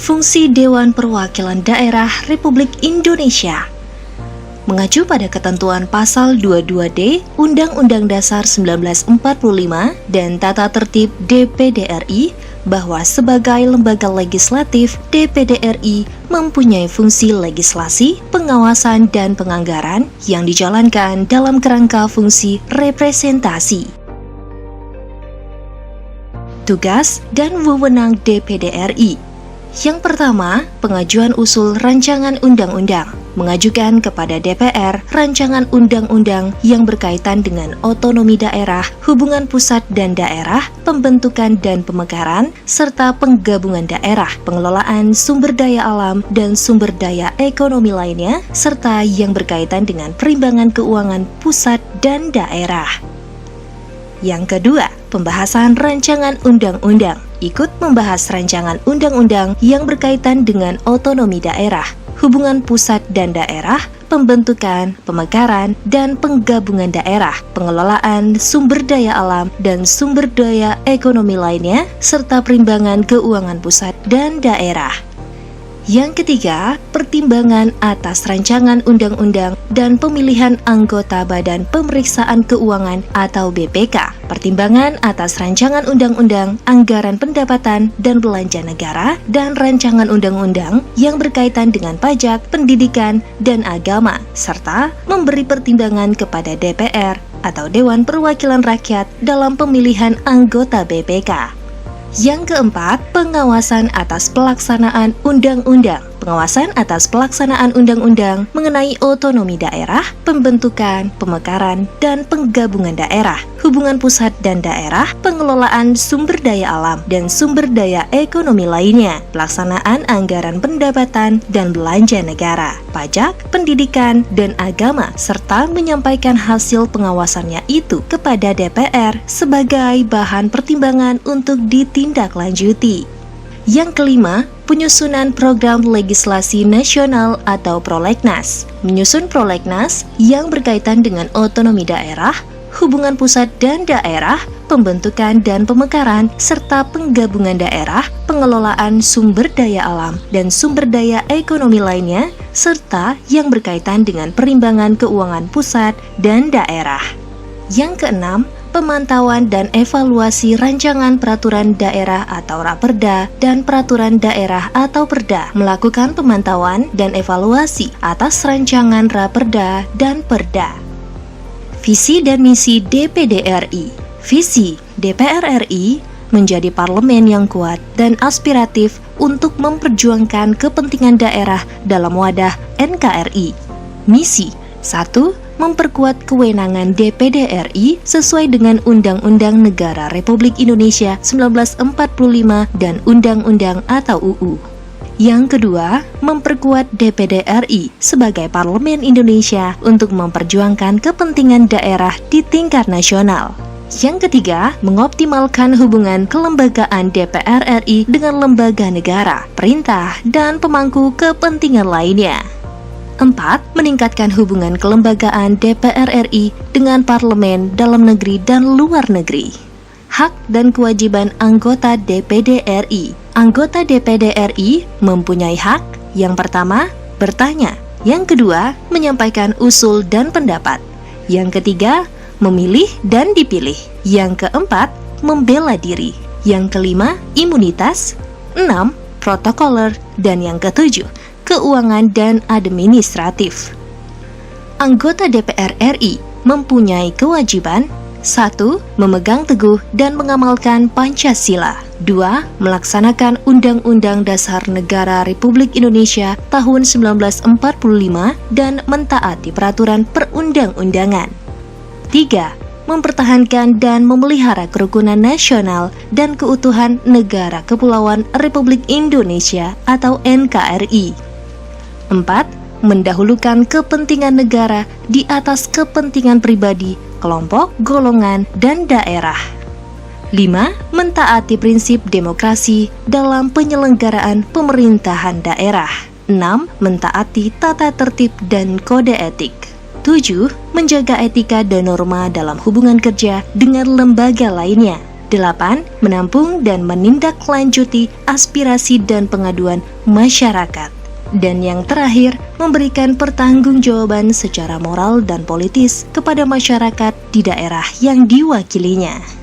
Fungsi Dewan Perwakilan Daerah Republik Indonesia. Mengacu pada ketentuan pasal 22D Undang-Undang Dasar 1945 dan Tata Tertib DPD RI bahwa sebagai lembaga legislatif, DPD RI mempunyai fungsi legislasi, pengawasan, dan penganggaran yang dijalankan dalam kerangka fungsi representasi. Tugas dan wewenang DPD RI. Yang pertama, pengajuan usul rancangan undang-undang, mengajukan kepada DPR rancangan undang-undang yang berkaitan dengan otonomi daerah, hubungan pusat dan daerah, pembentukan dan pemekaran, serta penggabungan daerah, pengelolaan sumber daya alam dan sumber daya ekonomi lainnya, serta yang berkaitan dengan perimbangan keuangan pusat dan daerah. Yang kedua, pembahasan rancangan undang-undang. Ikut membahas rancangan undang-undang yang berkaitan dengan otonomi daerah, hubungan pusat dan daerah, pembentukan, pemekaran, dan penggabungan daerah, pengelolaan sumber daya alam dan sumber daya ekonomi lainnya, serta perimbangan keuangan pusat dan daerah. Yang ketiga, pertimbangan atas rancangan undang-undang dan pemilihan anggota Badan Pemeriksaan Keuangan atau BPK, pertimbangan atas rancangan undang-undang, anggaran pendapatan dan belanja negara, dan rancangan undang-undang yang berkaitan dengan pajak, pendidikan, dan agama, serta memberi pertimbangan kepada DPR atau Dewan Perwakilan Rakyat dalam pemilihan anggota BPK. Yang keempat, pengawasan atas pelaksanaan undang-undang. Pengawasan atas pelaksanaan undang-undang mengenai otonomi daerah, pembentukan, pemekaran, dan penggabungan daerah, hubungan pusat dan daerah, pengelolaan sumber daya alam dan sumber daya ekonomi lainnya, pelaksanaan anggaran pendapatan dan belanja negara, pajak, pendidikan, dan agama, serta menyampaikan hasil pengawasannya itu kepada DPR sebagai bahan pertimbangan untuk ditindaklanjuti. Yang kelima, penyusunan program legislasi nasional atau prolegnas. Menyusun prolegnas yang berkaitan dengan otonomi daerah, hubungan pusat dan daerah, pembentukan dan pemekaran, serta penggabungan daerah, pengelolaan sumber daya alam dan sumber daya ekonomi lainnya, serta yang berkaitan dengan perimbangan keuangan pusat dan daerah. Yang keenam, pemantauan dan evaluasi rancangan peraturan daerah atau Raperda dan peraturan daerah atau Perda, melakukan pemantauan dan evaluasi atas rancangan Raperda dan Perda. Visi dan misi DPD RI. Visi DPR RI menjadi parlemen yang kuat dan aspiratif untuk memperjuangkan kepentingan daerah dalam wadah NKRI. Misi 1. Memperkuat kewenangan DPD RI sesuai dengan Undang-Undang Negara Republik Indonesia 1945 dan Undang-Undang atau UU. Yang kedua, memperkuat DPD RI sebagai Parlemen Indonesia untuk memperjuangkan kepentingan daerah di tingkat nasional. Yang ketiga, mengoptimalkan hubungan kelembagaan DPR RI dengan lembaga negara, perintah, dan pemangku kepentingan lainnya. 4. Meningkatkan hubungan kelembagaan DPR RI dengan parlemen dalam negeri dan luar negeri. Hak dan kewajiban anggota DPD RI. Anggota DPD RI mempunyai hak, yang pertama, bertanya. Yang kedua, menyampaikan usul dan pendapat. Yang ketiga, memilih dan dipilih. Yang keempat, membela diri. Yang kelima, imunitas. 6. Protokoler. Dan yang ketujuh, keuangan dan administratif. Anggota DPR RI mempunyai kewajiban 1. Memegang teguh dan mengamalkan Pancasila. 2. Melaksanakan Undang-Undang Dasar Negara Republik Indonesia tahun 1945 dan mentaati peraturan perundang-undangan. 3. Mempertahankan dan memelihara kerukunan nasional dan keutuhan Negara Kepulauan Republik Indonesia atau NKRI. 4. Mendahulukan kepentingan negara di atas kepentingan pribadi, kelompok, golongan, dan daerah. 5. Mentaati prinsip demokrasi dalam penyelenggaraan pemerintahan daerah. 6. Mentaati tata tertib dan kode etik. 7. Menjaga etika dan norma dalam hubungan kerja dengan lembaga lainnya. 8. Menampung dan menindaklanjuti aspirasi dan pengaduan masyarakat. Dan yang terakhir, memberikan pertanggungjawaban secara moral dan politis kepada masyarakat di daerah yang diwakilinya.